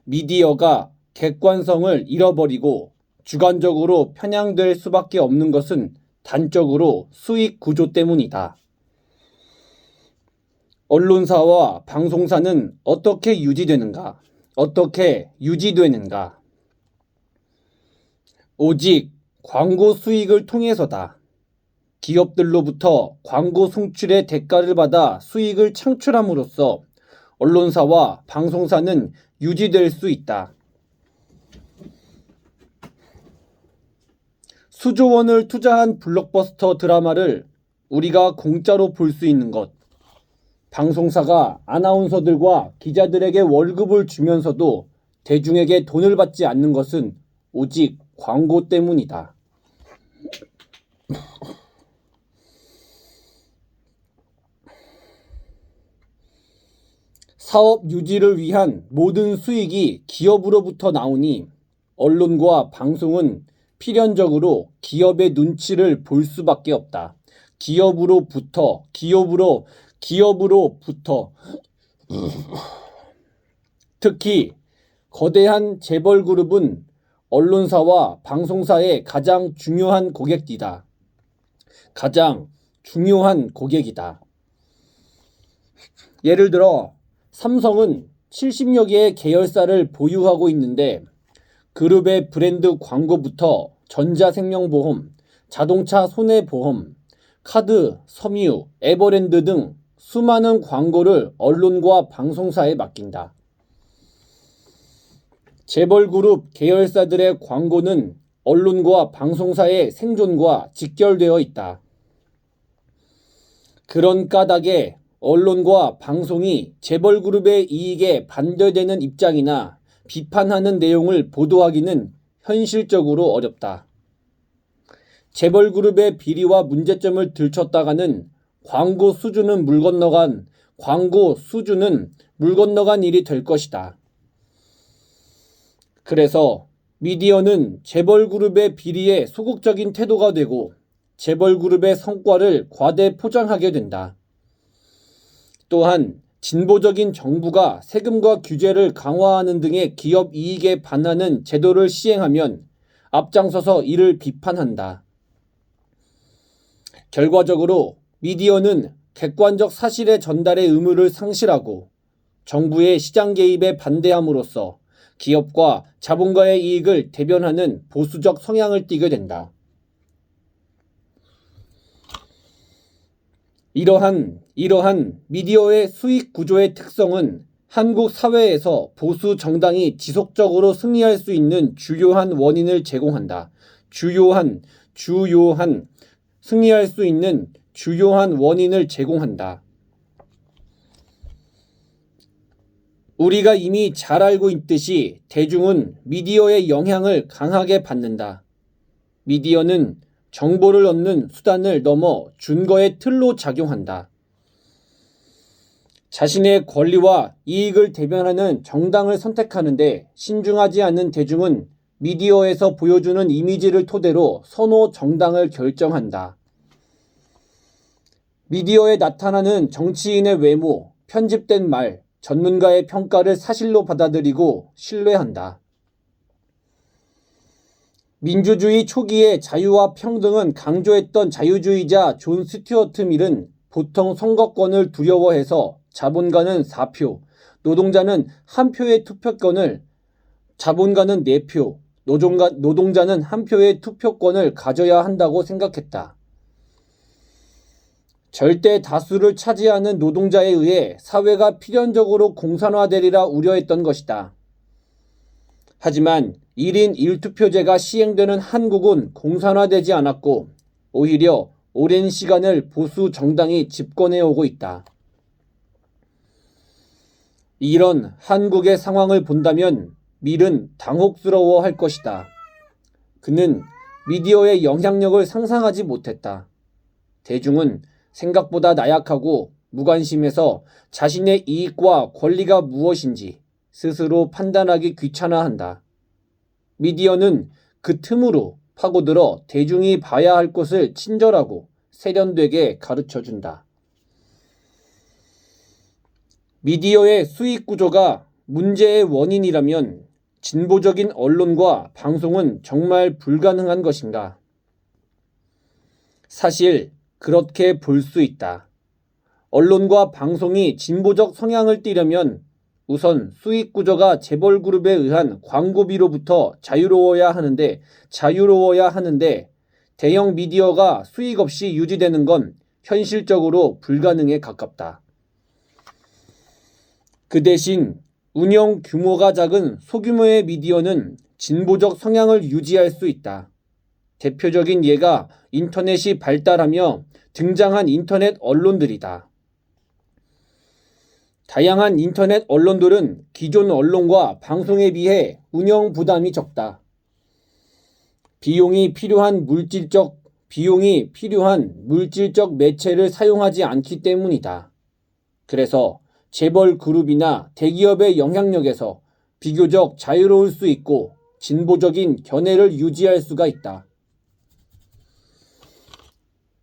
미디어가 객관성을 잃어버리고 주관적으로 편향될 수밖에 없는 것은 단적으로 수익 구조 때문이다. 언론사와 방송사는 어떻게 유지되는가? 오직 광고 수익을 통해서다. 기업들로부터 광고 송출의 대가를 받아 수익을 창출함으로써 언론사와 방송사는 유지될 수 있다. 수조 원을 투자한 블록버스터 드라마를 우리가 공짜로 볼 수 있는 것, 방송사가 아나운서들과 기자들에게 월급을 주면서도 대중에게 돈을 받지 않는 것은 오직 광고 때문이다. 사업 유지를 위한 모든 수익이 기업으로부터 나오니 언론과 방송은 필연적으로 기업의 눈치를 볼 수밖에 없다. 기업으로부터 특히 거대한 재벌그룹은 언론사와 방송사의 가장 중요한 고객이다. 예를 들어 삼성은 70여 개의 계열사를 보유하고 있는데 그룹의 브랜드 광고부터 전자생명보험, 자동차 손해보험, 카드, 섬유, 에버랜드 등 수많은 광고를 언론과 방송사에 맡긴다. 재벌그룹 계열사들의 광고는 언론과 방송사의 생존과 직결되어 있다. 그런 까닭에 언론과 방송이 재벌그룹의 이익에 반대되는 입장이나 비판하는 내용을 보도하기는 현실적으로 어렵다. 재벌그룹의 비리와 문제점을 들췄다가는 광고 수주는 물 건너간 일이 될 것이다. 그래서 미디어는 재벌그룹의 비리에 소극적인 태도가 되고 재벌그룹의 성과를 과대 포장하게 된다. 또한 진보적인 정부가 세금과 규제를 강화하는 등의 기업 이익에 반하는 제도를 시행하면 앞장서서 이를 비판한다. 결과적으로 미디어는 객관적 사실의 전달의 의무를 상실하고 정부의 시장 개입에 반대함으로써 기업과 자본가의 이익을 대변하는 보수적 성향을 띠게 된다. 이러한 미디어의 수익 구조의 특성은 한국 사회에서 보수 정당이 지속적으로 승리할 수 있는 주요한 원인을 제공한다. 우리가 이미 잘 알고 있듯이 대중은 미디어의 영향을 강하게 받는다. 미디어는 정보를 얻는 수단을 넘어 준거의 틀로 작용한다. 자신의 권리와 이익을 대변하는 정당을 선택하는데 신중하지 않는 대중은 미디어에서 보여주는 이미지를 토대로 선호 정당을 결정한다. 미디어에 나타나는 정치인의 외모, 편집된 말, 전문가의 평가를 사실로 받아들이고 신뢰한다. 민주주의 초기에 자유와 평등은 강조했던 자유주의자 존 스튜어트 밀은 보통 선거권을 두려워해서 자본가는 4표, 노동자는 1표의 투표권을, 자본가는 4표, 노동자는 1표의 투표권을 가져야 한다고 생각했다. 절대 다수를 차지하는 노동자에 의해 사회가 필연적으로 공산화되리라 우려했던 것이다. 하지만 1인 1투표제가 시행되는 한국은 공산화되지 않았고 오히려 오랜 시간을 보수 정당이 집권해오고 있다. 이런 한국의 상황을 본다면 밀은 당혹스러워할 것이다. 그는 미디어의 영향력을 상상하지 못했다. 대중은 생각보다 나약하고 무관심해서 자신의 이익과 권리가 무엇인지 스스로 판단하기 귀찮아한다. 미디어는 그 틈으로 파고들어 대중이 봐야 할 것을 친절하고 세련되게 가르쳐준다. 미디어의 수익 구조가 문제의 원인이라면 진보적인 언론과 방송은 정말 불가능한 것인가? 사실 그렇게 볼 수 있다. 언론과 방송이 진보적 성향을 띠려면 우선 수익 구조가 재벌 그룹에 의한 광고비로부터 자유로워야 하는데 대형 미디어가 수익 없이 유지되는 건 현실적으로 불가능에 가깝다. 그 대신 운영 규모가 작은 소규모의 미디어는 진보적 성향을 유지할 수 있다. 대표적인 예가 인터넷이 발달하며 등장한 인터넷 언론들이다. 다양한 인터넷 언론들은 기존 언론과 방송에 비해 운영 부담이 적다. 비용이 필요한 물질적 매체를 사용하지 않기 때문이다. 그래서 재벌 그룹이나 대기업의 영향력에서 비교적 자유로울 수 있고 진보적인 견해를 유지할 수가 있다.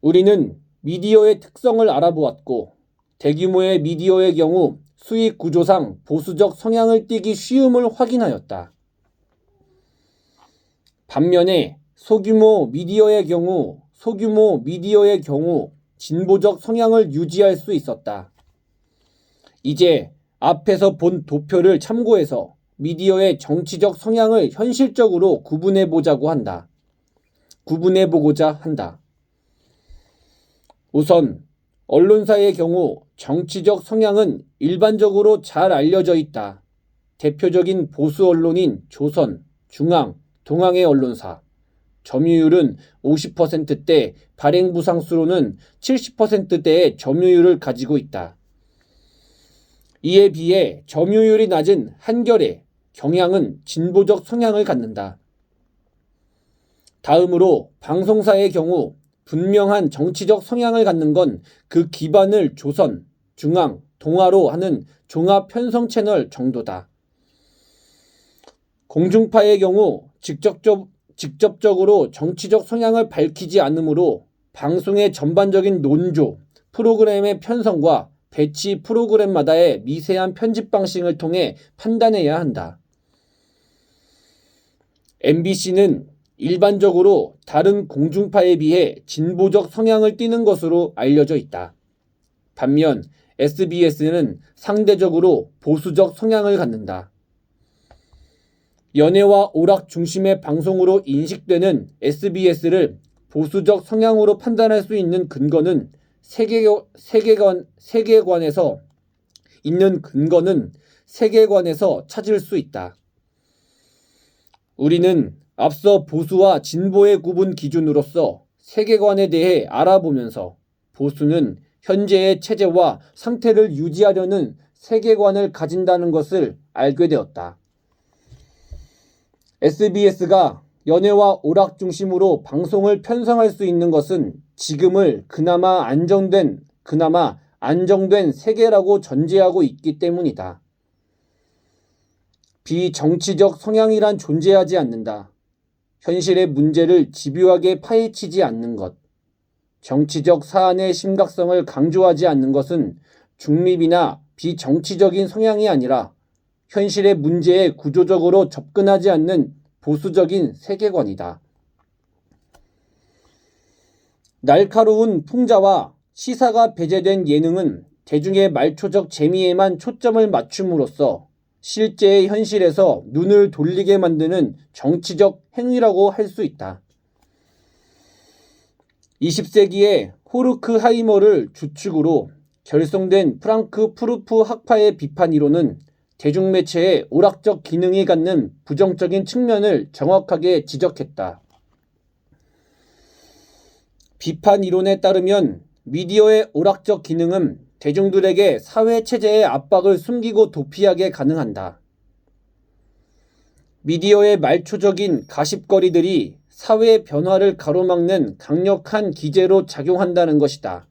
우리는 미디어의 특성을 알아보았고 대규모의 미디어의 경우 수익 구조상 보수적 성향을 띠기 쉬움을 확인하였다. 반면에 소규모 미디어의 경우 진보적 성향을 유지할 수 있었다. 이제 앞에서 본 도표를 참고해서 미디어의 정치적 성향을 현실적으로 구분해보고자 한다. 우선 언론사의 경우 정치적 성향은 일반적으로 잘 알려져 있다. 대표적인 보수 언론인 조선, 중앙, 동아의 언론사. 점유율은 50%대, 발행부 상수로는 70%대의 점유율을 가지고 있다. 이에 비해 점유율이 낮은 한겨레, 경향은 진보적 성향을 갖는다. 다음으로 방송사의 경우 분명한 정치적 성향을 갖는 건 그 기반을 조선, 중앙, 동아로 하는 종합 편성 채널 정도다. 공중파의 경우 직접적으로 정치적 성향을 밝히지 않으므로 방송의 전반적인 논조, 프로그램의 편성과 배치 프로그램마다의 미세한 편집 방식을 통해 판단해야 한다. MBC는 일반적으로 다른 공중파에 비해 진보적 성향을 띠는 것으로 알려져 있다. 반면 SBS는 상대적으로 보수적 성향을 갖는다. 연예와 오락 중심의 방송으로 인식되는 SBS를 보수적 성향으로 판단할 수 있는 근거는 세계관에서 찾을 수 있다. 우리는 앞서 보수와 진보의 구분 기준으로서 세계관에 대해 알아보면서 보수는 현재의 체제와 상태를 유지하려는 세계관을 가진다는 것을 알게 되었다. SBS가 연예와 오락 중심으로 방송을 편성할 수 있는 것은 지금을 그나마 안정된 세계라고 전제하고 있기 때문이다. 비정치적 성향이란 존재하지 않는다. 현실의 문제를 집요하게 파헤치지 않는 것, 정치적 사안의 심각성을 강조하지 않는 것은 중립이나 비정치적인 성향이 아니라 현실의 문제에 구조적으로 접근하지 않는 보수적인 세계관이다. 날카로운 풍자와 시사가 배제된 예능은 대중의 말초적 재미에만 초점을 맞춤으로써 실제의 현실에서 눈을 돌리게 만드는 정치적 행위라고 할 수 있다. 20세기에 호르크하이머를 주축으로 결성된 프랑크 푸르프 학파의 비판 이론은 대중매체의 오락적 기능이 갖는 부정적인 측면을 정확하게 지적했다. 비판 이론에 따르면 미디어의 오락적 기능은 대중들에게 사회체제의 압박을 숨기고 도피하게 가능한다. 미디어의 말초적인 가십거리들이 사회의 변화를 가로막는 강력한 기제로 작용한다는 것이다.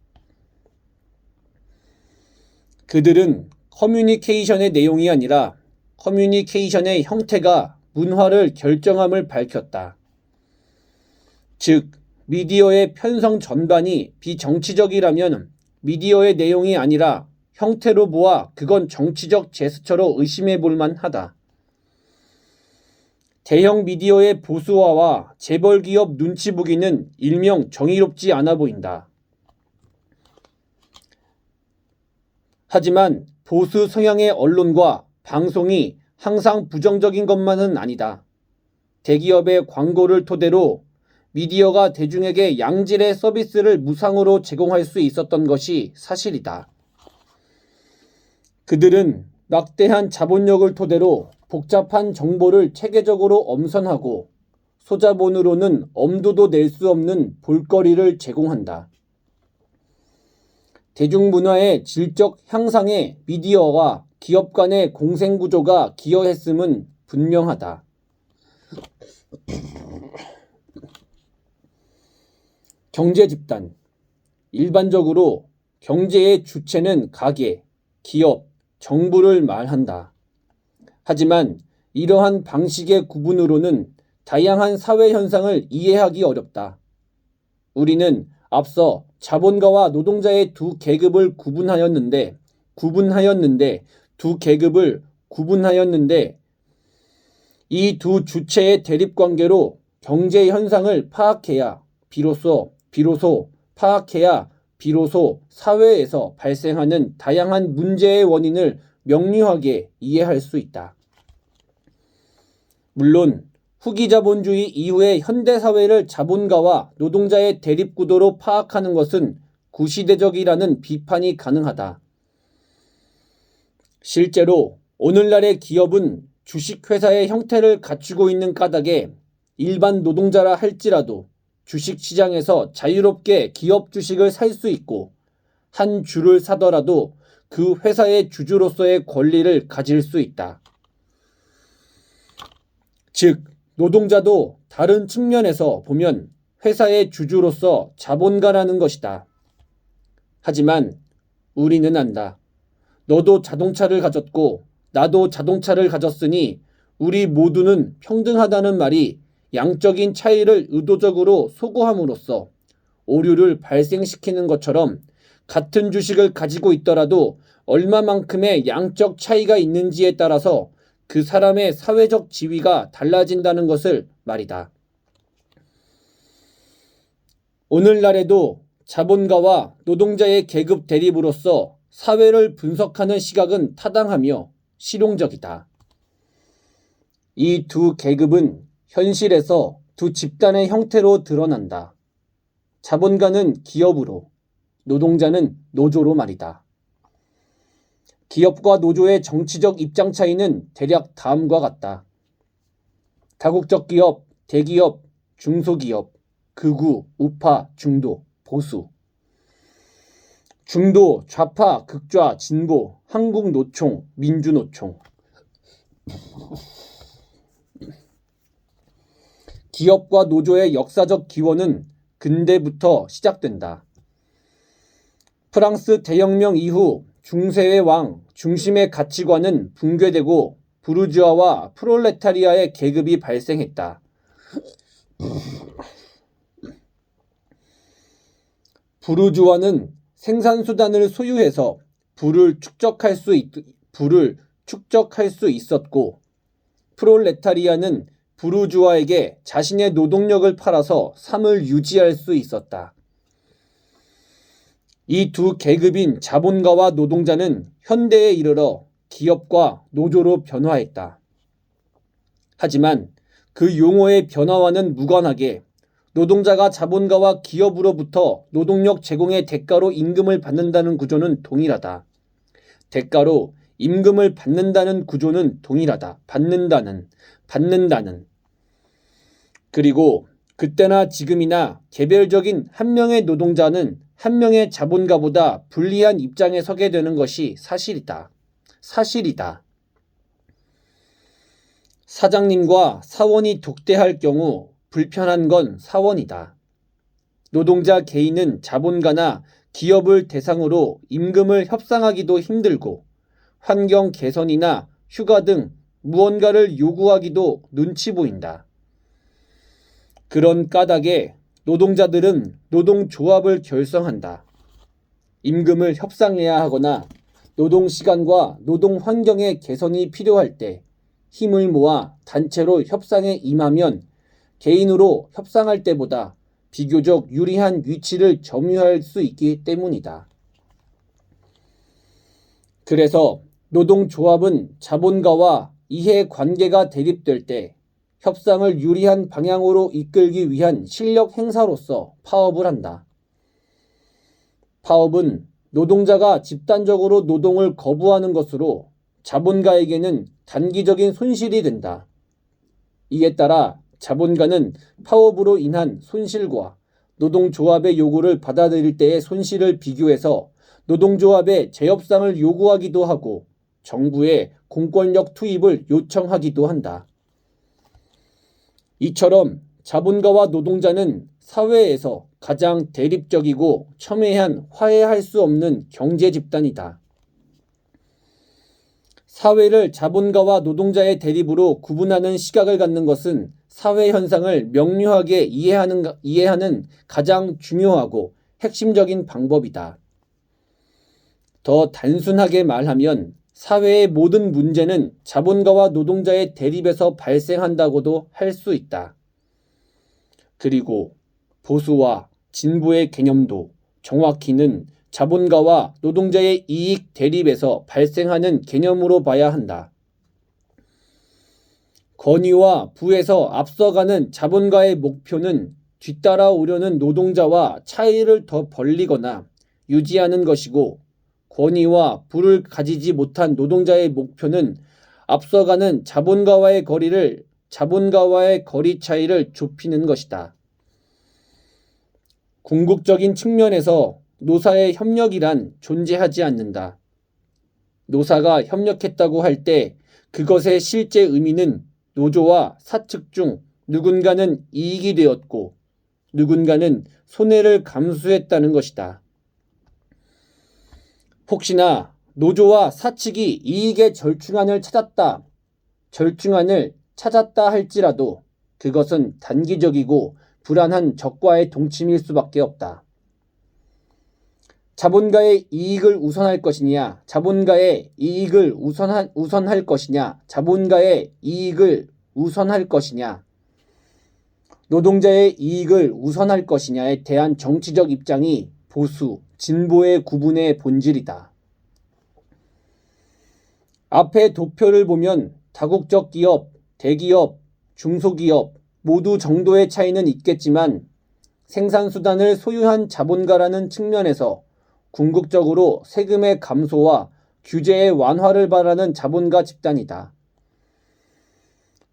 그들은 커뮤니케이션의 내용이 아니라 커뮤니케이션의 형태가 문화를 결정함을 밝혔다. 즉, 미디어의 편성 전반이 비정치적이라면 미디어의 내용이 아니라 형태로 보아 그건 정치적 제스처로 의심해 볼 만하다. 대형 미디어의 보수화와 재벌기업 눈치 보기는 일명 정의롭지 않아 보인다. 하지만 보수 성향의 언론과 방송이 항상 부정적인 것만은 아니다. 대기업의 광고를 토대로 미디어가 대중에게 양질의 서비스를 무상으로 제공할 수 있었던 것이 사실이다. 그들은 막대한 자본력을 토대로 복잡한 정보를 체계적으로 엄선하고 소자본으로는 엄두도 낼 수 없는 볼거리를 제공한다. 대중문화의 질적 향상에 미디어와 기업 간의 공생구조가 기여했음은 분명하다. 경제집단. 일반적으로 경제의 주체는 가계, 기업, 정부를 말한다. 하지만 이러한 방식의 구분으로는 다양한 사회 현상을 이해하기 어렵다. 우리는 앞서 자본가와 노동자의 두 계급을 구분하였는데 이 두 주체의 대립관계로 경제 현상을 파악해야 비로소 사회에서 발생하는 다양한 문제의 원인을 명료하게 이해할 수 있다. 물론 후기 자본주의 이후의 현대사회를 자본가와 노동자의 대립구도로 파악하는 것은 구시대적이라는 비판이 가능하다. 실제로 오늘날의 기업은 주식회사의 형태를 갖추고 있는 까닭에 일반 노동자라 할지라도 주식시장에서 자유롭게 기업 주식을 살 수 있고 한 주를 사더라도 그 회사의 주주로서의 권리를 가질 수 있다. 즉, 노동자도 다른 측면에서 보면 회사의 주주로서 자본가라는 것이다. 하지만 우리는 안다. 너도 자동차를 가졌고 나도 자동차를 가졌으니 우리 모두는 평등하다는 말이 양적인 차이를 의도적으로 소구함으로써 오류를 발생시키는 것처럼 같은 주식을 가지고 있더라도 얼마만큼의 양적 차이가 있는지에 따라서 그 사람의 사회적 지위가 달라진다는 것을 말이다. 오늘날에도 자본가와 노동자의 계급 대립으로서 사회를 분석하는 시각은 타당하며 실용적이다. 이 두 계급은 현실에서 두 집단의 형태로 드러난다. 자본가는 기업으로, 노동자는 노조로 말이다. 기업과 노조의 정치적 입장 차이는 대략 다음과 같다. 다국적 기업, 대기업, 중소기업, 극우, 우파, 중도, 보수. 중도, 좌파, 극좌, 진보, 한국노총, 민주노총. 기업과 노조의 역사적 기원은 근대부터 시작된다. 프랑스 대혁명 이후 중세의 왕, 중심의 가치관은 붕괴되고 부르주아와 프롤레타리아의 계급이 발생했다. 부르주아는 생산수단을 소유해서 부를 축적할 수 있었고 프롤레타리아는 부르주아에게 자신의 노동력을 팔아서 삶을 유지할 수 있었다. 이 두 계급인 자본가와 노동자는 현대에 이르러 기업과 노조로 변화했다. 하지만 그 용어의 변화와는 무관하게 노동자가 자본가와 기업으로부터 노동력 제공의 대가로 임금을 받는다는 구조는 동일하다. 대가로 임금을 받는다는 구조는 동일하다. 받는다는. 그리고 그때나 지금이나 개별적인 한 명의 노동자는 한 명의 자본가보다 불리한 입장에 서게 되는 것이 사실이다. 사장님과 사원이 독대할 경우 불편한 건 사원이다. 노동자 개인은 자본가나 기업을 대상으로 임금을 협상하기도 힘들고 환경 개선이나 휴가 등 무언가를 요구하기도 눈치 보인다. 그런 까닭에 노동자들은 노동조합을 결성한다. 임금을 협상해야 하거나 노동시간과 노동환경의 개선이 필요할 때 힘을 모아 단체로 협상에 임하면 개인으로 협상할 때보다 비교적 유리한 위치를 점유할 수 있기 때문이다. 그래서 노동조합은 자본가와 이해관계가 대립될 때 협상을 유리한 방향으로 이끌기 위한 실력 행사로서 파업을 한다. 파업은 노동자가 집단적으로 노동을 거부하는 것으로 자본가에게는 단기적인 손실이 된다. 이에 따라 자본가는 파업으로 인한 손실과 노동조합의 요구를 받아들일 때의 손실을 비교해서 노동조합의 재협상을 요구하기도 하고 정부의 공권력 투입을 요청하기도 한다. 이처럼 자본가와 노동자는 사회에서 가장 대립적이고 첨예한 화해할 수 없는 경제 집단이다. 사회를 자본가와 노동자의 대립으로 구분하는 시각을 갖는 것은 사회 현상을 명료하게 이해하는 가장 중요하고 핵심적인 방법이다. 더 단순하게 말하면 사회의 모든 문제는 자본가와 노동자의 대립에서 발생한다고도 할 수 있다. 그리고 보수와 진보의 개념도 정확히는 자본가와 노동자의 이익 대립에서 발생하는 개념으로 봐야 한다. 권위와 부에서 앞서가는 자본가의 목표는 뒤따라오려는 노동자와 차이를 더 벌리거나 유지하는 것이고, 권위와 부를 가지지 못한 노동자의 목표는 앞서가는 자본가와의 거리 차이를 좁히는 것이다. 궁극적인 측면에서 노사의 협력이란 존재하지 않는다. 노사가 협력했다고 할 때 그것의 실제 의미는 노조와 사측 중 누군가는 이익이 되었고 누군가는 손해를 감수했다는 것이다. 혹시나 노조와 사측이 이익의 절충안을 찾았다 할지라도 그것은 단기적이고 불안한 적과의 동침일 수밖에 없다. 자본가의 이익을 우선할 것이냐, 자본가의 이익을 우선할 것이냐, 자본가의 이익을 우선할 것이냐, 노동자의 이익을 우선할 것이냐에 대한 정치적 입장이 보수, 진보의 구분의 본질이다. 앞의 도표를 보면 다국적 기업, 대기업, 중소기업 모두 정도의 차이는 있겠지만 생산수단을 소유한 자본가라는 측면에서 궁극적으로 세금의 감소와 규제의 완화를 바라는 자본가 집단이다.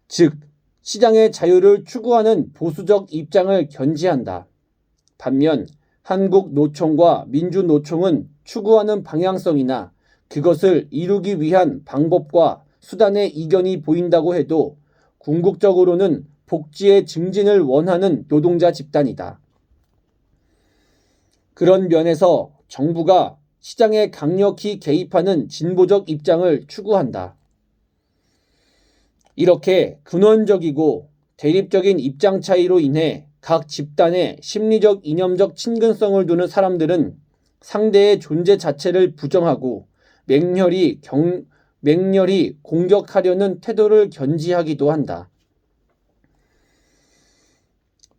즉, 시장의 자유를 추구하는 보수적 입장을 견지한다. 반면 한국노총과 민주노총은 추구하는 방향성이나 그것을 이루기 위한 방법과 수단의 이견이 보인다고 해도 궁극적으로는 복지의 증진을 원하는 노동자 집단이다. 그런 면에서 정부가 시장에 강력히 개입하는 진보적 입장을 추구한다. 이렇게 근원적이고 대립적인 입장 차이로 인해 각 집단의 심리적 이념적 친근성을 두는 사람들은 상대의 존재 자체를 부정하고 맹렬히 공격하려는 태도를 견지하기도 한다.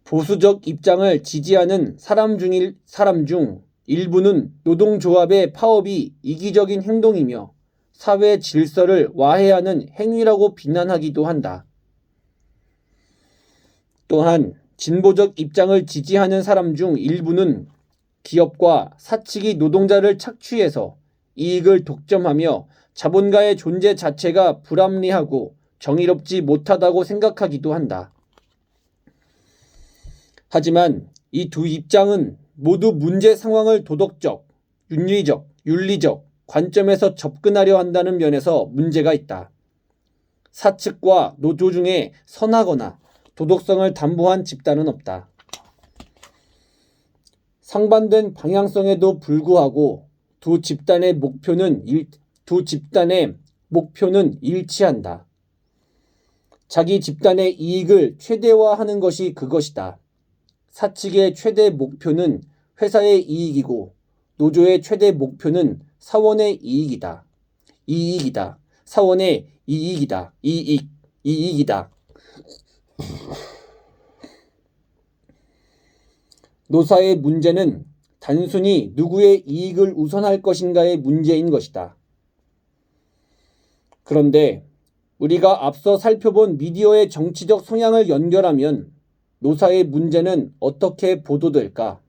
보수적 입장을 지지하는 사람 중 일부는 노동조합의 파업이 이기적인 행동이며 사회 질서를 와해하는 행위라고 비난하기도 한다. 또한 진보적 입장을 지지하는 사람 중 일부는 기업과 사측이 노동자를 착취해서 이익을 독점하며 자본가의 존재 자체가 불합리하고 정의롭지 못하다고 생각하기도 한다. 하지만 이 두 입장은 모두 문제 상황을 도덕적, 윤리적 관점에서 접근하려 한다는 면에서 문제가 있다. 사측과 노조 중에 선하거나 도덕성을 담보한 집단은 없다. 상반된 방향성에도 불구하고 두 집단의 목표는 일치한다. 자기 집단의 이익을 최대화하는 것이 그것이다. 사측의 최대 목표는 회사의 이익이고 노조의 최대 목표는 사원의 이익이다. 이익이다. 사원의 이익이다. 이익이다. 노사의 문제는 단순히 누구의 이익을 우선할 것인가의 문제인 것이다. 그런데 우리가 앞서 살펴본 미디어의 정치적 성향을 연결하면 노사의 문제는 어떻게 보도될까?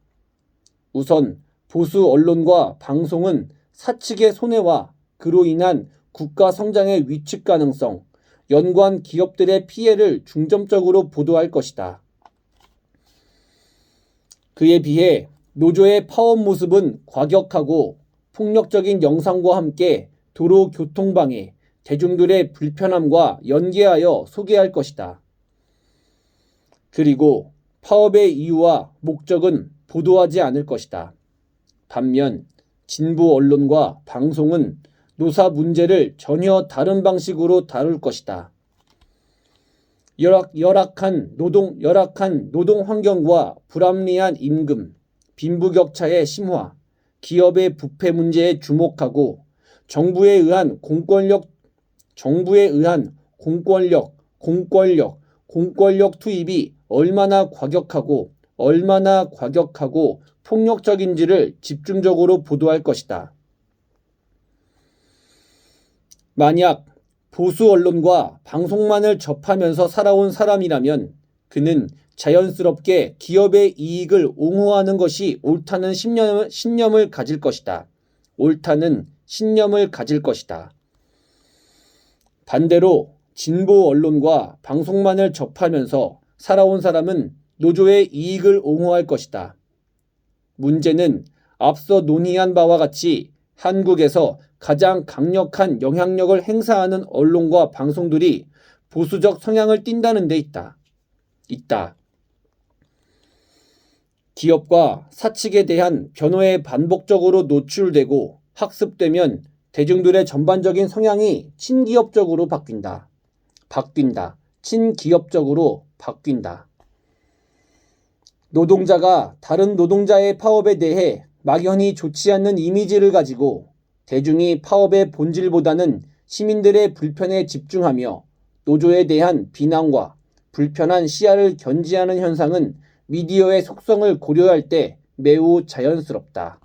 우선 보수 언론과 방송은 사측의 손해와 그로 인한 국가 성장의 위축 가능성, 연관 기업들의 피해를 중점적으로 보도할 것이다. 그에 비해 노조의 파업 모습은 과격하고 폭력적인 영상과 함께 도로 교통방해, 대중들의 불편함과 연계하여 소개할 것이다. 그리고 파업의 이유와 목적은 보도하지 않을 것이다. 반면 진보 언론과 방송은 노사 문제를 전혀 다른 방식으로 다룰 것이다. 열악한 노동 환경과 불합리한 임금, 빈부격차의 심화, 기업의 부패 문제에 주목하고 정부에 의한 공권력 투입이 얼마나 과격하고 폭력적인지를 집중적으로 보도할 것이다. 만약 보수 언론과 방송만을 접하면서 살아온 사람이라면 그는 자연스럽게 기업의 이익을 옹호하는 것이 옳다는 신념을 가질 것이다. 반대로 진보 언론과 방송만을 접하면서 살아온 사람은 노조의 이익을 옹호할 것이다. 문제는 앞서 논의한 바와 같이 한국에서 가장 강력한 영향력을 행사하는 언론과 방송들이 보수적 성향을 띈다는 데 있다. 기업과 사측에 대한 변호에 반복적으로 노출되고 학습되면 대중들의 전반적인 성향이 친기업적으로 바뀐다. 친기업적으로 바뀐다. 노동자가 다른 노동자의 파업에 대해 막연히 좋지 않는 이미지를 가지고 대중이 파업의 본질보다는 시민들의 불편에 집중하며 노조에 대한 비난과 불편한 시야를 견지하는 현상은 미디어의 속성을 고려할 때 매우 자연스럽다.